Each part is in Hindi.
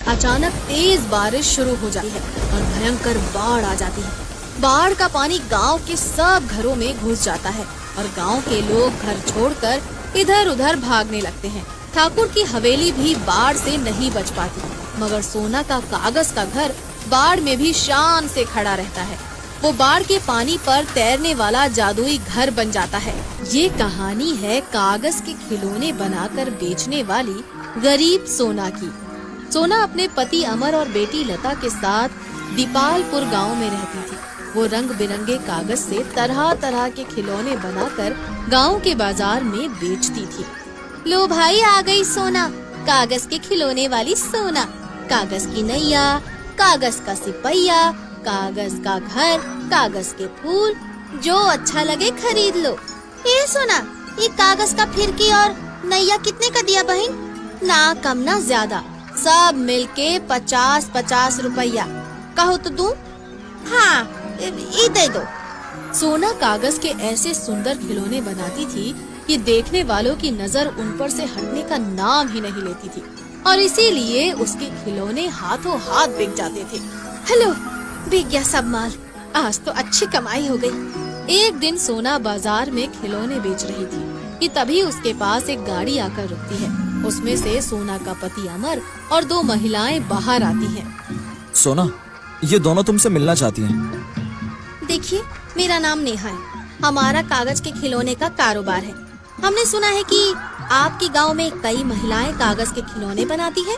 अचानक तेज बारिश शुरू हो जाती है और भयंकर बाढ़ आ जाती है। बाढ़ का पानी गांव के सब घरों में घुस जाता है और गांव के लोग घर छोड़कर इधर उधर भागने लगते हैं। ठाकुर की हवेली भी बाढ़ से नहीं बच पाती, मगर सोना का कागज का घर बाढ़ में भी शान से खड़ा रहता है। वो बाढ़ के पानी पर तैरने वाला जादुई घर बन जाता है। ये कहानी है कागज के खिलौने बनाकर बेचने वाली गरीब सोना की। सोना अपने पति अमर और बेटी लता के साथ दीपालपुर गांव में रहती थी। वो रंग बिरंगे कागज से तरह तरह के खिलौने बनाकर गांव के बाजार में बेचती थी। लो भाई, आ गई सोना, कागज के खिलौने वाली सोना। कागज की नैया, कागज का सिपहिया, कागज का घर, कागज के फूल, जो अच्छा लगे खरीद लो। ए सोना, ये कागज का फिरकी और नैया कितने का दिया बहन? ना कम ना ज्यादा, सब मिलके 50-50 रुपया। कहो तो दूं? हाँ, ये दे दो। सोना कागज के ऐसे सुंदर खिलौने बनाती थी कि देखने वालों की नजर उन पर से हटने का नाम ही नहीं लेती थी और इसीलिए उसके खिलौने हाथों हाथ बिक जाते थे। हेलो, बिक गया सब माल, आज तो अच्छी कमाई हो गई। एक दिन सोना बाजार में खिलौने बेच रही थी कि तभी उसके पास एक गाड़ी आकर रुकती है। उसमें से सोना का पति अमर और 2 महिलाएं बाहर आती हैं। सोना, ये दोनों तुमसे मिलना चाहती हैं। देखिए, मेरा नाम नेहा है, हमारा कागज के खिलौने का कारोबार है। हमने सुना है कि आपके गांव में कई महिलाएं कागज के खिलौने बनाती हैं,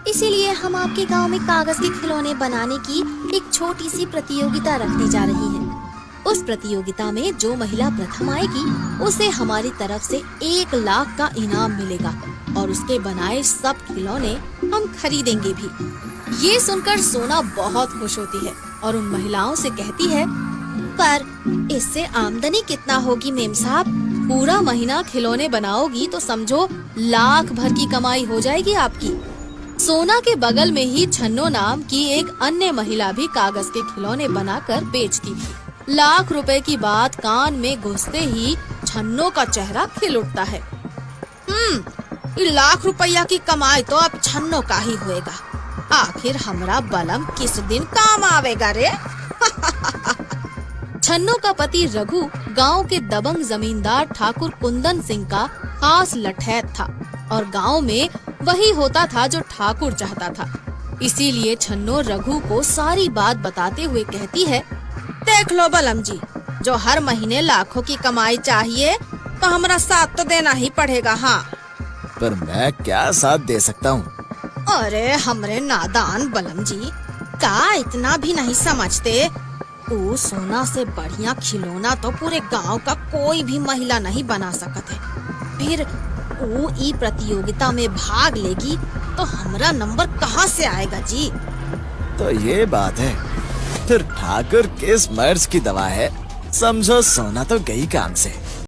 इसीलिए हम आपके गांव में कागज के खिलौने बनाने की एक छोटी सी प्रतियोगिता रखने जा रही हैं। उस प्रतियोगिता में जो महिला प्रथम आएगी उसे हमारी तरफ से 1 लाख का इनाम मिलेगा और उसके बनाए सब खिलौने हम खरीदेंगे भी। ये सुनकर सोना बहुत खुश होती है और उन महिलाओं से कहती है, पर इससे आमदनी कितना होगी मेम साहब? पूरा महीना खिलौने बनाओगी तो समझो लाख भर की कमाई हो जाएगी आपकी। सोना के बगल में ही छन्नो नाम की एक अन्य महिला भी कागज के खिलौने बनाकर बेचती थी। लाख रुपए की बात कान में घुसते ही छन्नो का चेहरा खिल उठता है। लाख रुपया की कमाई तो अब छन्नो का ही होएगा। आखिर हमरा बलम किस दिन काम आवेगा रे? छन्नो का पति रघु गांव के दबंग जमींदार ठाकुर कुंदन सिंह का खास लठैत था और गांव में वही होता था जो ठाकुर चाहता था। इसीलिए छन्नो रघु को सारी बात बताते हुए कहती है, देख लो बलम जी, जो हर महीने लाखों की कमाई चाहिए तो हमारा साथ तो देना ही पड़ेगा। हाँ, पर मैं क्या साथ दे सकता हूँ? अरे हमरे नादान बलम जी, का इतना भी नहीं समझते? वो सोना से बढ़िया खिलौना तो पूरे गांव का कोई भी महिला नहीं बना सकत है। फिर वो ई प्रतियोगिता में भाग लेगी तो हमारा नंबर कहाँ से आएगा जी? तो ये बात है, फिर ठाकुर किस मर्ज की दवा है? समझो सोना तो गई काम से।